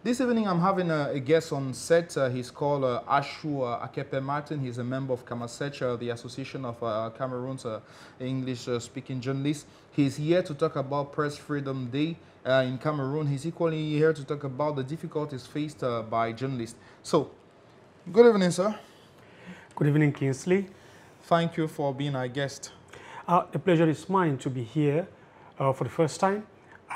This evening I'm having a guest on set. He's called Ashu Akepe Martin. He's a member of Camasej, the Association of Cameroon's English-speaking journalists. He's here to talk about Press Freedom Day in Cameroon. He's equally here to talk about the difficulties faced by journalists. So, good evening, sir. Good evening, Kingsley. Thank you for being our guest. The pleasure is mine to be here for the first time,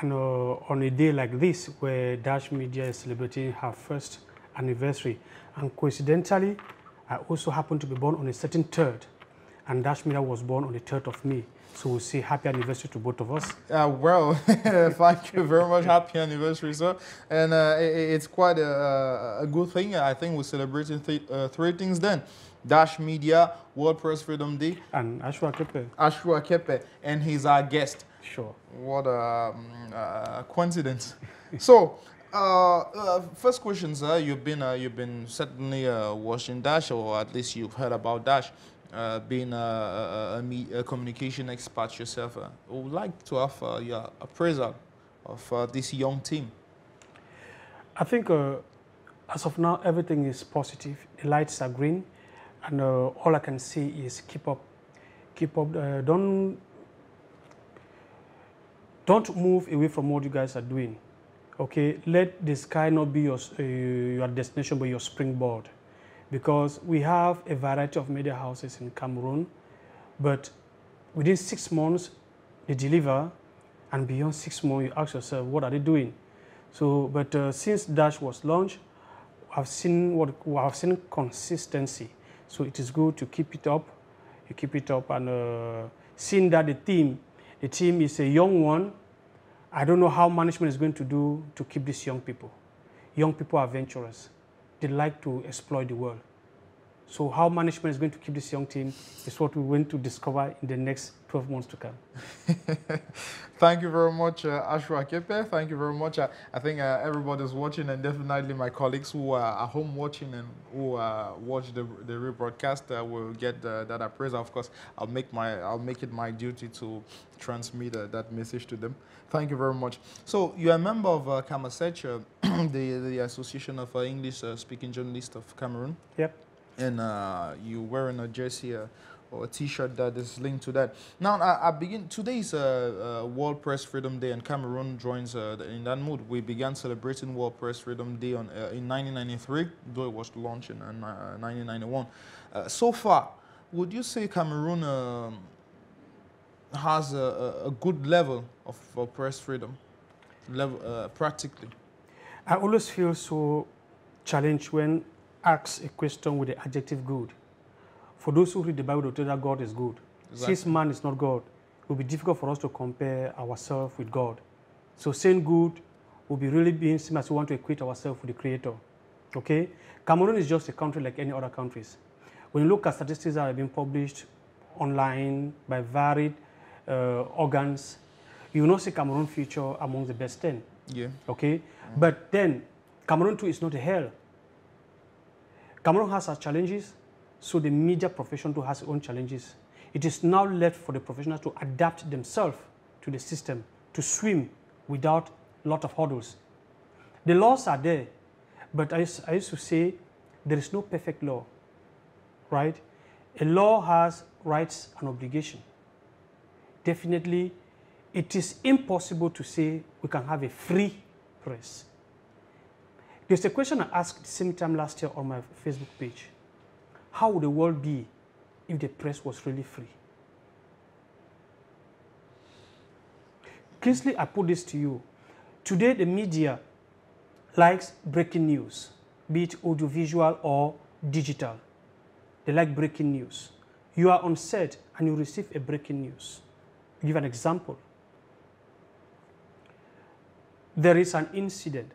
and on a day like this where Dash Media is celebrating her first anniversary. And coincidentally, I also happen to be born on a certain 3rd, and Dash Media was born on the 3rd of May. So we'll say happy anniversary to both of us. Well, thank you very much. Happy anniversary, sir. And it's quite a good thing. I think we're celebrating three things then. Dash Media, World Press Freedom Day. And Ashu Akepe. Ashu Akepe, and he's our guest. Sure. What a coincidence. So, first question, sir. You've been certainly watching Dash, or at least you've heard about Dash. Being a communication expert yourself, I would like to have your appraisal of this young team. I think as of now, everything is positive. The lights are green, and all I can say is keep up. Don't move away from what you guys are doing. Okay, let the sky not be your destination, but your springboard. Because we have a variety of media houses in Cameroon, but within 6 months, they deliver, and beyond 6 months, you ask yourself, what are they doing? So, but since Dash was launched, I've seen consistency. So it is good to keep it up. You keep it up, and seeing that the team is a young one, I don't know how management is going to do to keep these young people. Young people are adventurous. They like to exploit the world. So how management is going to keep this young team is what we're going to discover in the next 12 months to come. Thank you very much, Ashu Akepe. Thank you very much. I think everybody's watching, and definitely my colleagues who are at home watching and who watch the rebroadcast will get that appraisal. Of course, I'll make it my duty to transmit that message to them. Thank you very much. So you're a member of Camasej, the Association of English-speaking Journalists of Cameroon. Yep. And you're wearing a jersey or a T-shirt that is linked to that. Now, today is World Press Freedom Day, and Cameroon joins in that mood. We began celebrating World Press Freedom Day in 1993, though it was launched in 1991. So far, would you say Cameroon has a good level of press freedom, practically? I always feel so challenged when asked a question with the adjective good. For those who read the Bible, they tell that God is good. Exactly. Since man is not God, it will be difficult for us to compare ourselves with God. So saying good will be really being seen as we want to equate ourselves with the Creator. Okay? Cameroon is just a country like any other countries. When you look at statistics that have been published online by varied organs, you will not see Cameroon feature among the best 10. Yeah. Okay? But then, Cameroon too is not a hell. Cameroon has its challenges, so the media profession too has its own challenges. It is now left for the professionals to adapt themselves to the system, to swim without a lot of hurdles. The laws are there, but I used to say there is no perfect law, right? A law has rights and obligations. Definitely, it is impossible to say we can have a free press. There's a question I asked at the same time last year on my Facebook page. How would the world be if the press was really free? Kingsley, I put this to you. Today, the media likes breaking news, be it audiovisual or digital. They like breaking news. You are on set and you receive a breaking news. I'll give an example. There is an incident.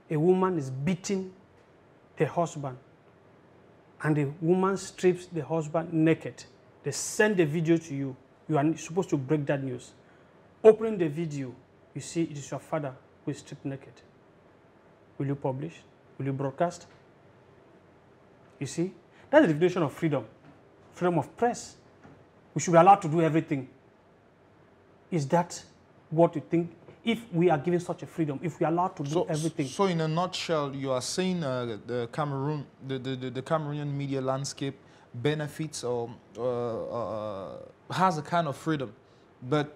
A woman is beating the husband, and the woman strips the husband naked. They send the video to you. You are supposed to break that news. Opening the video, you see it is your father who is stripped naked. Will you publish? Will you broadcast? You see? That's the definition of freedom. Freedom of press. We should be allowed to do everything. Is that what you think if we are given such a freedom, if we are allowed to do everything. So in a nutshell, you are saying the Cameroonian media landscape benefits or has a kind of freedom, but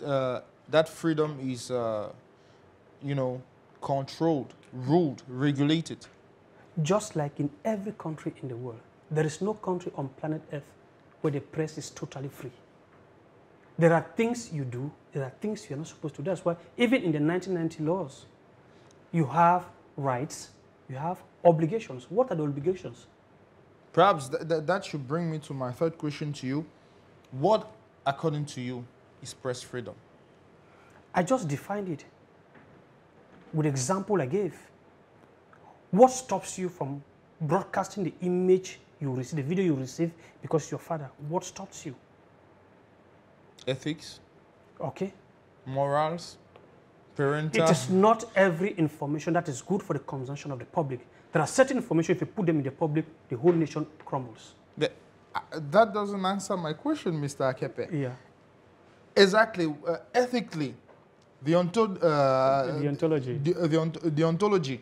that freedom is, you know, controlled, ruled, regulated. Just like in every country in the world, there is no country on planet Earth where the press is totally free. There are things you do, there are things you're not supposed to do. That's why even in the 1990 laws, you have rights, you have obligations. What are the obligations? Perhaps that should bring me to my third question to you. What, according to you, is press freedom? I just defined it with the example I gave. What stops you from broadcasting the image you receive, the video you receive because your father? What stops you? Ethics. Okay. Morals. Parental. It is not every information that is good for the consumption of the public. There are certain information, if you put them in the public, the whole nation crumbles. That doesn't answer my question, Mr. Akepe. Yeah. Exactly. Ethically, the ontology. The ontology.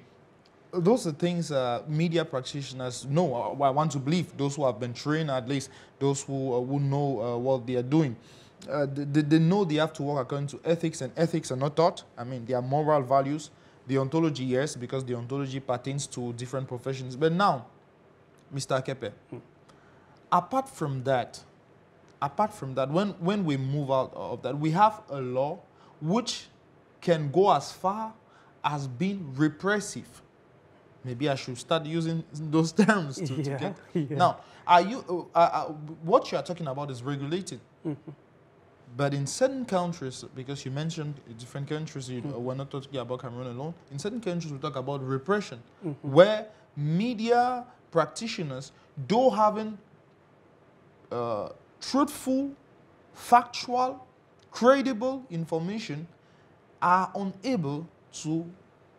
Those are things media practitioners know. I want to believe those who have been trained, at least those who know what they are doing. They know they have to work according to ethics, and ethics are not taught. I mean, they are moral values. The ontology, yes, because the ontology pertains to different professions. But now, Mr. Akepe, apart from that, when we move out of that, we have a law which can go as far as being repressive. Maybe I should start using those terms to get. Yeah. Now, are you? What you are talking about is regulated. But in certain countries, because you mentioned different countries, we're not talking about Cameroon alone. In certain countries, we talk about repression, where media practitioners, though having truthful, factual, credible information, are unable to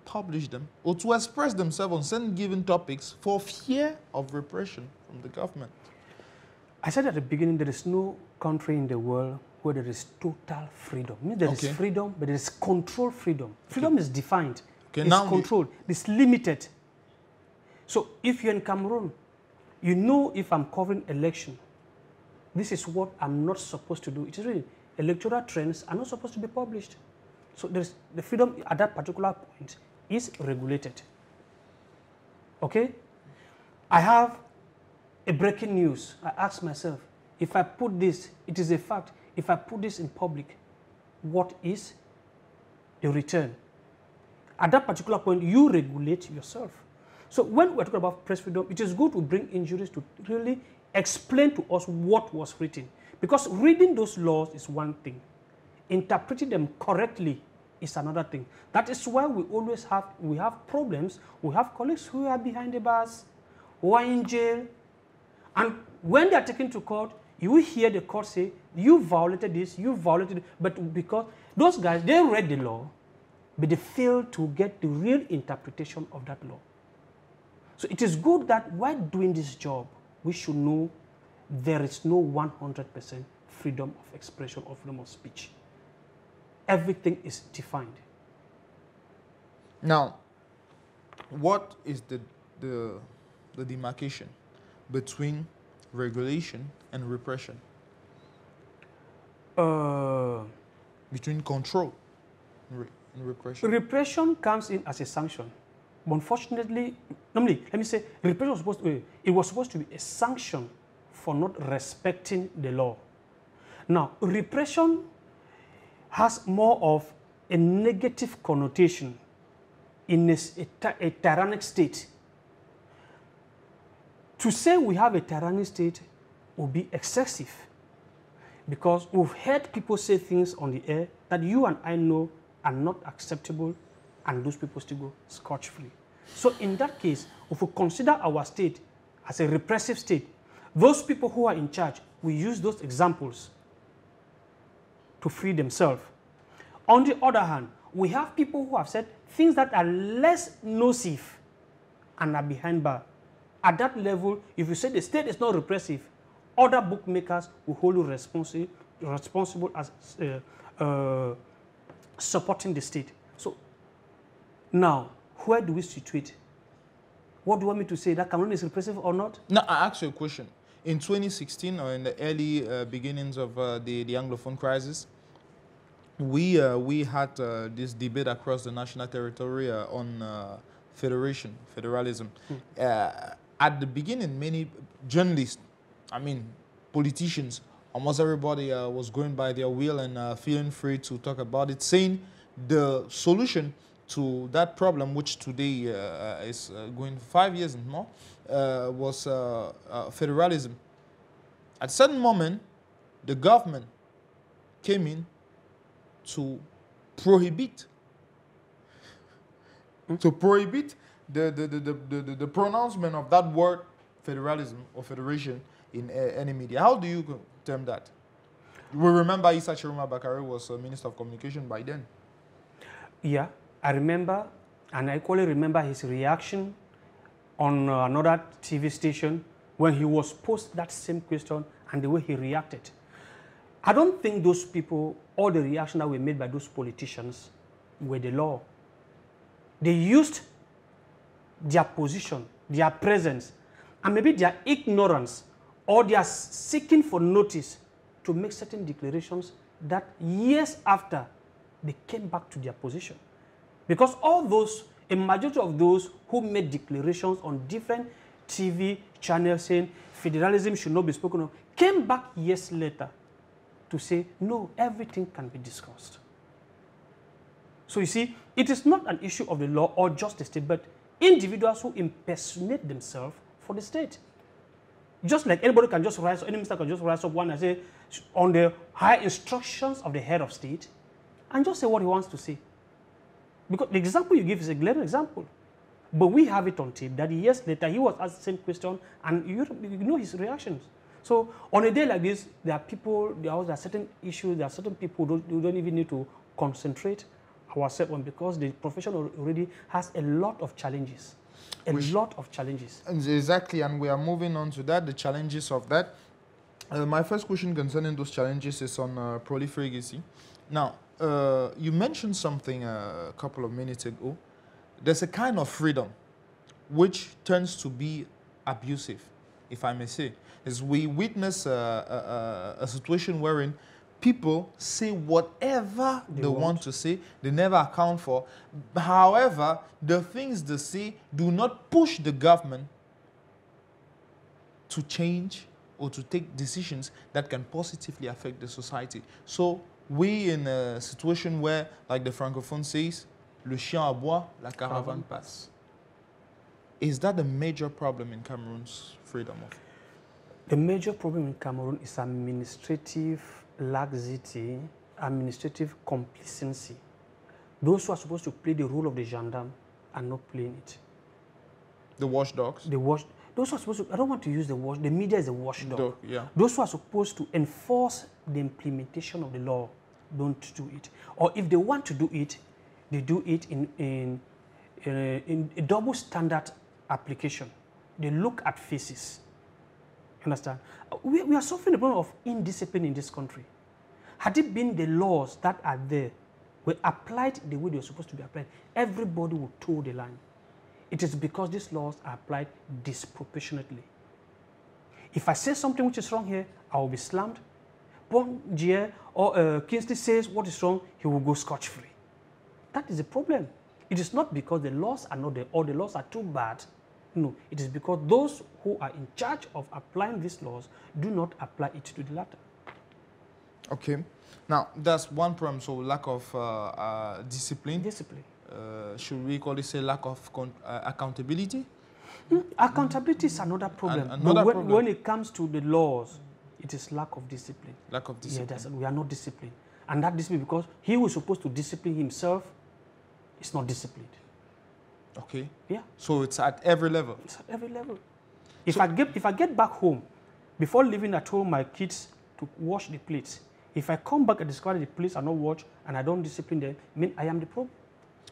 publish them or to express themselves on certain given topics for fear of repression from the government. I said at the beginning, there is no country in the world where there is total freedom. I mean, there is freedom, but there is controlled freedom. Freedom is defined. It's controlled. It's limited. So if you're in Cameroon, you know if I'm covering election, this is what I'm not supposed to do. It is really electoral trends are not supposed to be published. So there's the freedom at that particular point is regulated. Okay? I have a breaking news. I ask myself, if I put this, it is a fact, if I put this in public, what is the return? At that particular point, you regulate yourself. So when we're talking about press freedom, it is good to bring injuries to really explain to us what was written. Because reading those laws is one thing. Interpreting them correctly is another thing. That is why we always have problems. We have colleagues who are behind the bars, who are in jail. And when they are taken to court, you will hear the court say, you violated this, you violated it. But because those guys, they read the law, but they failed to get the real interpretation of that law. So it is good that while doing this job, we should know there is no 100% freedom of expression or freedom of speech. Everything is defined. Now, what is the demarcation between regulation and repression? Between control and repression? Repression comes in as a sanction. But unfortunately, normally, let me say, repression was supposed to be a sanction for not respecting the law. Now, repression has more of a negative connotation in a tyrannic state. To say we have a tyrannic state would be excessive, because we've heard people say things on the air that you and I know are not acceptable, and those people still go scotch-free. So in that case, if we consider our state as a repressive state, those people who are in charge will use those examples to free themselves. On the other hand, we have people who have said things that are less nocive and are behind bar. At that level, if you say the state is not repressive, other bookmakers will hold you responsible as supporting the state. So Now, where do we situate? What do you want me to say? That Cameroon is repressive or not? Now, I ask you a question. In 2016, or in the early beginnings of the Anglophone crisis, we had this debate across the national territory on federalism. At the beginning, many journalists, I mean, politicians, almost everybody was going by their will and feeling free to talk about it, saying the solution to that problem, which today is going 5 years and more, was federalism. At a certain moment, the government came in to prohibit the pronouncement of that word federalism or federation in any media. How do you term that? We remember Issa Chiruma Bakare was Minister of Communication by then. Yeah, I remember, and I equally remember his reaction on another TV station when he was posed that same question and the way he reacted. I don't think those people, all the reactions that were made by those politicians were the law. They used their position, their presence, and maybe their ignorance or their seeking for notice to make certain declarations that years after they came back to their position. Because all those, a majority of those who made declarations on different TV channels saying federalism should not be spoken of, came back years later to say, no, everything can be discussed. So you see, it is not an issue of the law or just the state, but individuals who impersonate themselves for the state. Just like anybody can just rise, any minister can just rise up one and say, on the high instructions of the head of state, and just say what he wants to say. Because the example you give is a glaring example. But we have it on tape that years later he was asked the same question and you know his reactions. So on a day like this, there are people, there are certain issues, there are certain people who don't even need to concentrate ourselves on because the profession already has a lot of challenges. Lot of challenges. Exactly, and we are moving on to that, the challenges of that. My first question concerning those challenges is on proliferation. Now, you mentioned something a couple of minutes ago. There's a kind of freedom which turns to be abusive, if I may say. As we witness a situation wherein people say whatever they want to say, they never account for. However, the things they say do not push the government to change or to take decisions that can positively affect the society. So we in a situation where, like the Francophone says, le chien aboie, la caravane passe. Is that a major problem in Cameroon's freedom of? The major problem in Cameroon is administrative laxity, administrative complacency. Those who are supposed to play the role of the gendarme are not playing it. The watchdogs? Those who are supposed to, I don't want to use the watch, the media is a watchdog. Yeah. Those who are supposed to enforce the implementation of the law don't do it. Or if they want to do it, they do it in a double standard application. They look at faces. Understand? We are suffering the problem of indiscipline in this country. Had it been the laws that are there were applied the way they were supposed to be applied, everybody would toe the line. It is because these laws are applied disproportionately. If I say something which is wrong here, I will be slammed. Bongier or Kingsley says what is wrong, he will go scotch-free. That is the problem. It is not because the laws are not there or the laws are too bad. No, it is because those who are in charge of applying these laws do not apply it to the latter. Okay. Now, that's one problem, so lack of discipline. Discipline. Should we call it, say, lack of accountability? Accountability is another problem. But when it comes to the laws, it is lack of discipline. Lack of discipline. Yeah, we are not disciplined. And that discipline, because he was supposed to discipline himself, is not disciplined. Okay. Yeah. So it's at every level? It's at every level. If I get back home, before leaving at home my kids to wash the plates, if I come back and discover the plates are not washed and I don't discipline them, I mean I am the problem.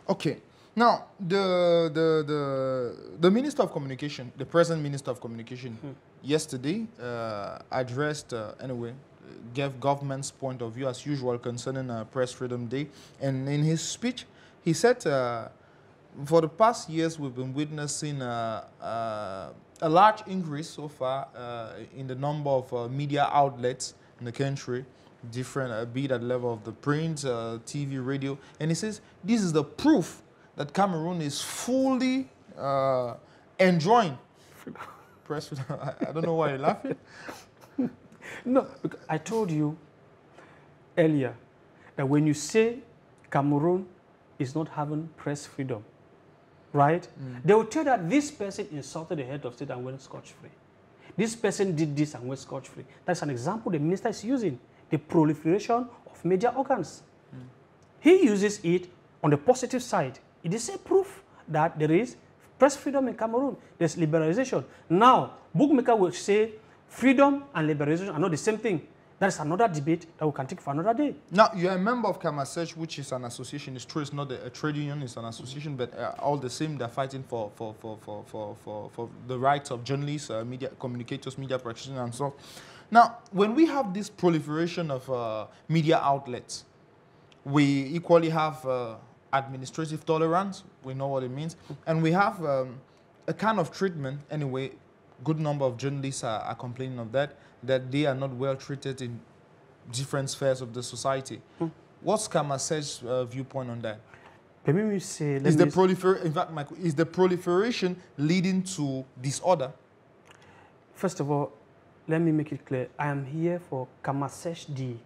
Okay. Now, the Minister of Communication, the present Minister of Communication, yesterday addressed, gave government's point of view as usual concerning Press Freedom Day. And in his speech, he said for the past years, we've been witnessing a large increase so far in the number of media outlets in the country, different, be it at the level of the print, TV, radio. And he says this is the proof that Cameroon is fully enjoying press freedom. I don't know why you're laughing. No, because I told you earlier that when you say Cameroon is not having press freedom, right? They will tell that this person insulted the head of state and went scotch-free. This person did this and went scotch-free. That's an example the minister is using, the proliferation of media organs. He uses it on the positive side. It is a proof that there is press freedom in Cameroon. There's liberalization. Now, bookmaker will say freedom and liberalization are not the same thing. That is another debate that we can take for another day. Now, you're a member of Camasej, which is an association. It's true, it's not a trade union, it's an association, but all the same, they're fighting for the rights of journalists, media communicators, media practitioners, and so on. Now, when we have this proliferation of media outlets, we equally have administrative tolerance. We know what it means. And we have a kind of treatment, anyway, good number of journalists are complaining of that they are not well treated in different spheres of the society. What's Camasej's viewpoint on that? Let me say, In fact, Michael, is the proliferation leading to disorder? First of all, let me make it clear. I am here for Camasej D,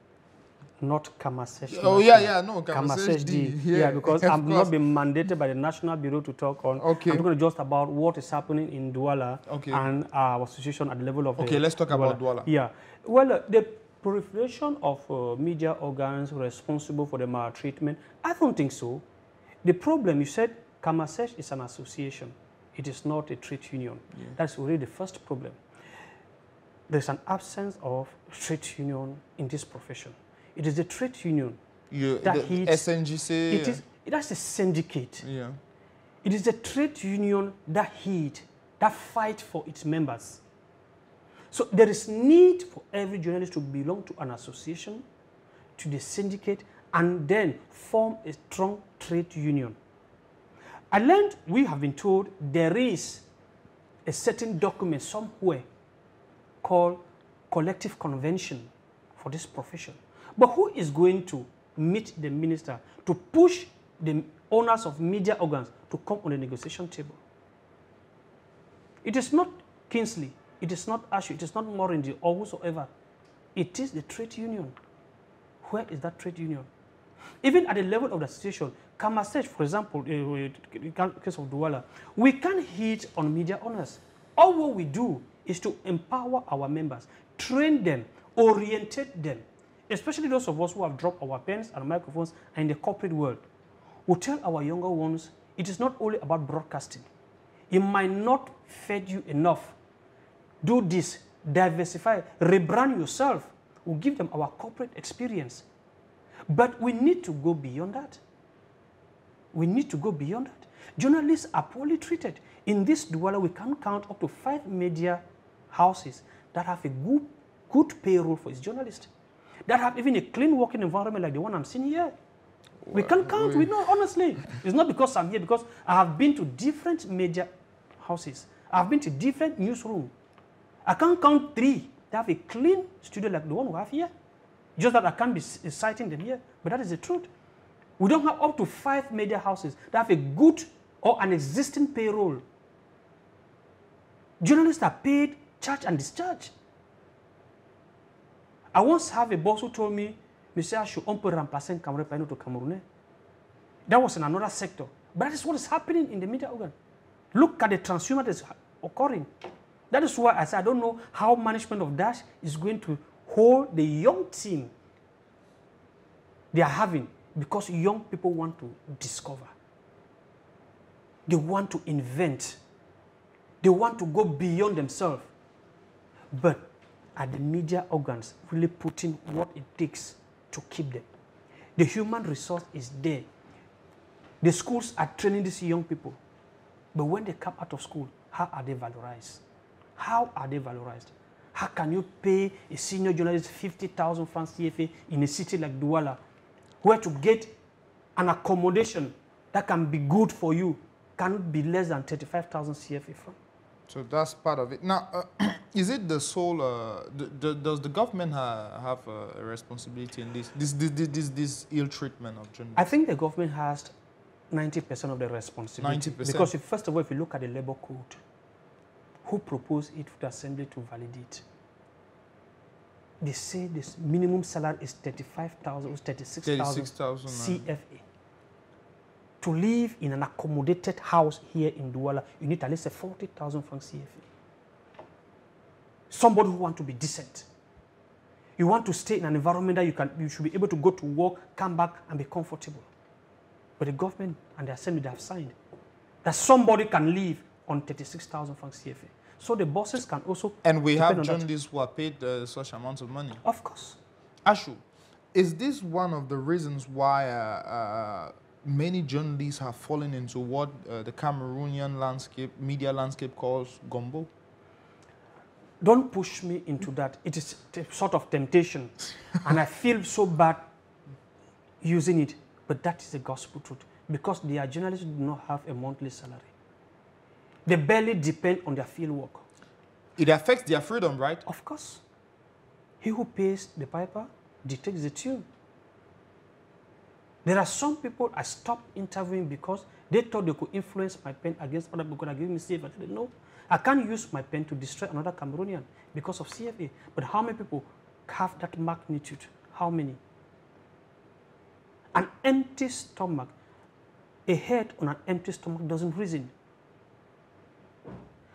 not Camasej. Oh, yeah, no, Camasej D. Yeah, because I'm not being mandated by the National Bureau to talk on. Okay. I'm talking just about what is happening in Douala and our association at the level of. Okay, let's talk about Douala. Yeah. Well, the proliferation of media organs responsible for the maltreatment, I don't think so. The problem, you said Camasej is an association. It is not a trade union. Yeah. That's already the first problem. There's an absence of trade union in this profession. It is the trade union that hits. SNGC. That's a syndicate. Yeah. It is the trade union that that fight for its members. So there is need for every journalist to belong to an association, to the syndicate, and then form a strong trade union. I learned, we have been told, there is a certain document somewhere called collective convention for this profession. But who is going to meet the minister to push the owners of media organs to come on the negotiation table? It is not Kingsley, it is not Ashu, it is not Morindi or whosoever. It is the trade union. Where is that trade union? Even at the level of the association, Camasej, for example, in the case of Douala, we can't hit on media owners. All what we do is to empower our members, train them, orientate them, especially those of us who have dropped our pens and microphones and in the corporate world. We tell our younger ones, it is not only about broadcasting. It might not feed you enough. Do this, diversify, rebrand yourself. We'll give them our corporate experience. But we need to go beyond that. We need to go beyond that. Journalists are poorly treated. In this Douala, we can count up to 5 media houses that have a good payroll for its journalists, that have even a clean working environment like the one I'm seeing here. Well, we can count, we know, honestly. It's not because I'm here, because I have been to different media houses. I've been to different newsrooms. I can't count 3 that have a clean studio like the one we have here. Just that I can't be citing them here, but that is the truth. We don't have up to 5 media houses that have a good or an existing payroll. Journalists are paid, charge and discharge. I once have a boss who told me, Mr Ashu, on peut remplacer un Camerounais par un autre Camerounais. That was in another sector. But that is what is happening in the media organ. Look at the transhuman that is occurring. That is why I said I don't know how management of Dash is going to hold the young team they are having, because young people want to discover. They want to invent. They want to go beyond themselves. But are the media organs really putting what it takes to keep them? The human resource is there. The schools are training these young people. But when they come out of school, how are they valorized? How are they valorized? How can you pay a senior journalist 50,000 francs CFA in a city like Douala, where to get an accommodation that can be good for you cannot be less than 35,000 CFA from. So that's part of it. Now, is it the sole? Does the government have a responsibility in this ill treatment of journalists? I think the government has 90% of the responsibility. 90%. Because first of all, if you look at the labor code, who proposed it to the assembly to validate? They say this minimum salary is 35,000 or 36,000 CFA. To live in an accommodated house here in Douala, you need at least a 40,000 franc CFA. Somebody who wants to be decent. You want to stay in an environment that you should be able to go to work, come back, and be comfortable. But the government and the assembly, they have signed that somebody can live on 36,000 franc CFA. So the bosses can also. And we have journalists who are paid such amounts of money. Of course. Ashu, is this one of the reasons why many journalists have fallen into what the Cameroonian media landscape calls gumbo? Don't push me into that. It is a sort of temptation. And I feel so bad using it. But that is the gospel truth. Because their journalists do not have a monthly salary. They barely depend on their field work. It affects their freedom, right? Of course. He who pays the piper dictates the tune. There are some people I stopped interviewing because they thought they could influence my pen against other people and give me CFA. I said, no, I can't use my pen to destroy another Cameroonian because of CFA. But how many people have that magnitude? How many? An empty stomach, a head on an empty stomach doesn't reason.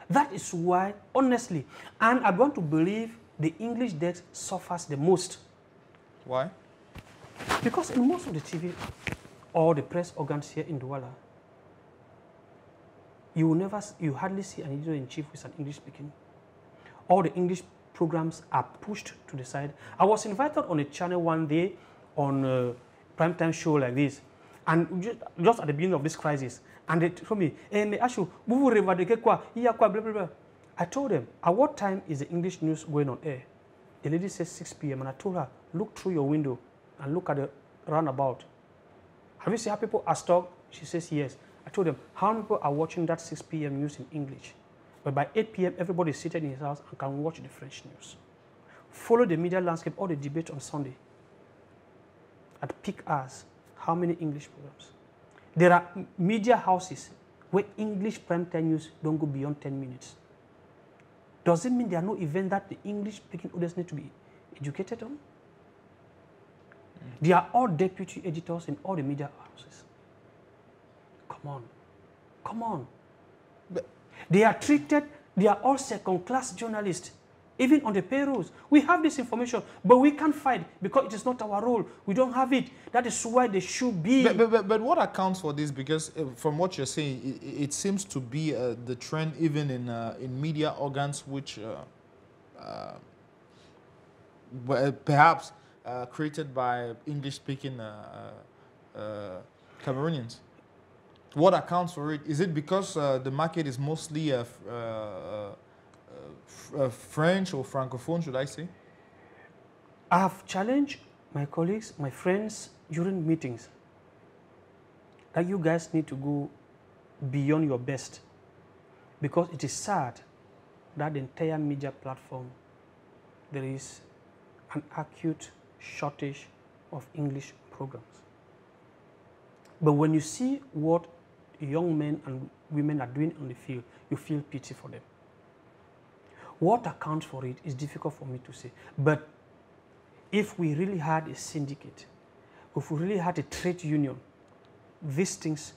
That is why, honestly, and I want to believe the English desk suffers the most. Why? Because in most of the TV or the press organs here in Douala, you hardly see an editor-in-chief with an English speaking. All the English programs are pushed to the side. I was invited on a channel one day on a primetime show like this, and just at the beginning of this crisis, and they told me, "Hey, Ashu, blah, blah, blah." I told them, at what time is the English news going on air? The lady says 6 p.m. and I told her, look through your window and look at the roundabout. Have you seen how people are stuck? She says yes. I told them, how many people are watching that 6 p.m. news in English? But by 8 p.m., everybody is seated in his house and can watch the French news. Follow the media landscape or the debate on Sunday. At peak hours, how many English programs? There are media houses where English primetime news don't go beyond 10 minutes. Does it mean there are no events that the English-speaking audience need to be educated on? They are all deputy editors in all the media houses. Come on. Come on. But they are all second-class journalists, even on the payrolls. We have this information, but we can't fight because it is not our role. We don't have it. That is why they should be. But what accounts for this? Because from what you're saying, it seems to be the trend even in media organs which perhaps created by English-speaking Cameroonians. What accounts for it? Is it because the market is mostly French or Francophone, should I say? I have challenged my colleagues, my friends, during meetings that you guys need to go beyond your best, because it is sad that the entire media platform, there is an acute shortage of English programs. But when you see what young men and women are doing on the field, you feel pity for them. What accounts for it is difficult for me to say. But if we really had a syndicate, if we really had a trade union, these things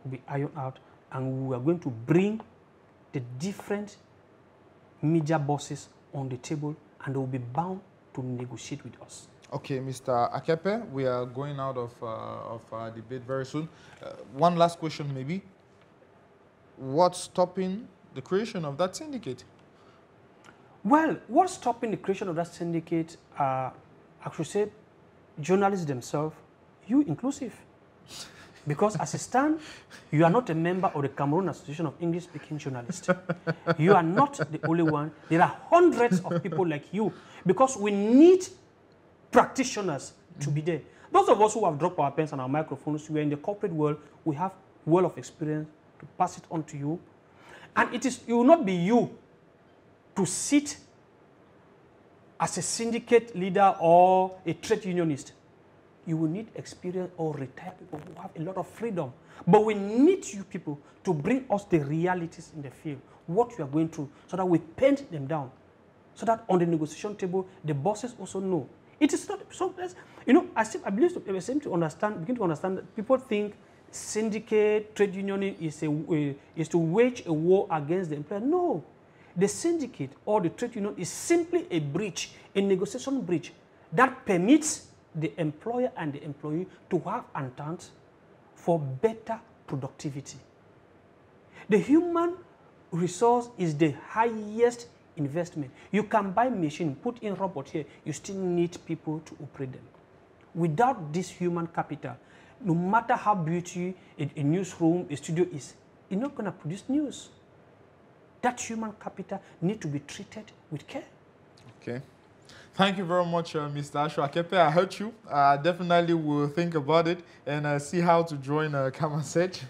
will be ironed out, and we are going to bring the different media bosses on the table, and they will be bound to negotiate with us. Okay, Mr. Akepe, we are going out of our debate very soon. One last question, maybe. What's stopping the creation of that syndicate? Well, what's stopping the creation of that syndicate? I should say, journalists themselves, you inclusive. Because as it stands, you are not a member of the Cameroon Association of English-Speaking Journalists. You are not the only one. There are hundreds of people like you, because we need practitioners to be there. Those of us who have dropped our pens and our microphones, we are in the corporate world, we have a world of experience to pass it on to you. And it will not be you to sit as a syndicate leader or a trade unionist. You will need experienced or retired people who have a lot of freedom. But we need you people to bring us the realities in the field, what you are going through, so that we paint them down. So that on the negotiation table, the bosses also know. It is not so. You know, I believe to seem to understand, begin to understand that people think syndicate, trade union is to wage a war against the employer. No, the syndicate or the trade union is simply a breach, a negotiation breach that permits the employer and the employee to have entente for better productivity. The human resource is the highest investment. You can buy machine, put in robot here, you still need people to operate them. Without this human capital, no matter how beautiful a newsroom, a studio is, it's not going to produce news. That human capital needs to be treated with care. Okay. Thank you very much, Mr. Ashu Akepe. I heard you. Definitely will think about it and see how to join Camasej.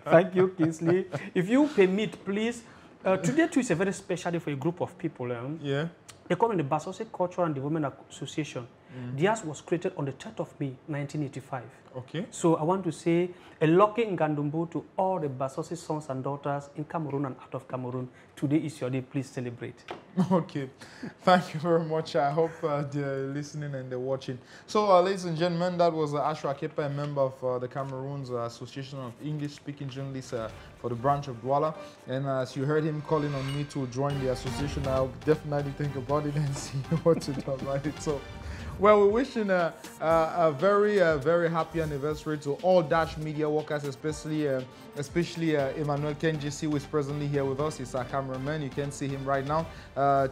Thank you, Kingsley. If you permit, please, today too is a very special day for a group of people. Yeah. They call it the Bussiness Cultural and Development Association. Theirs was created on the 3rd of May, 1985. Okay. So I want to say a lucky ngandumbu to all the Bussiness sons and daughters in Cameroon and out of Cameroon. Today is your day. Please celebrate. Okay. Thank you very much. I hope they're listening and they're watching. So, ladies and gentlemen, that was Ashu Akepe, a member of the Cameroon's Association of English-Speaking Journalists for the branch of Douala. And as you heard him calling on me to join the association, I'll definitely think about it and see what to do about it. So, well, we're wishing a very happy anniversary to all Dash media workers, especially Emmanuel Kenjisi, who is presently here with us. He's our cameraman. You can see him right now.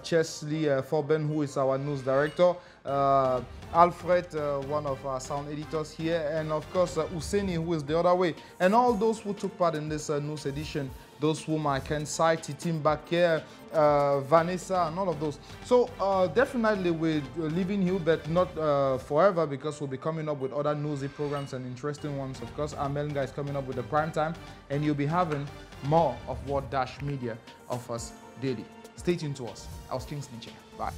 Chesley Forben, who is our news director. Alfred, one of our sound editors here. And of course, Useni, who is the other way. And all those who took part in this news edition. Those whom I can cite, Titim Baker, Vanessa, and all of those. So definitely we're leaving you, but not forever, because we'll be coming up with other newsy programs and interesting ones. Of course, Amelinga is coming up with the prime time, and you'll be having more of what Dash Media offers daily. Stay tuned to us. I was Kingsley. Bye.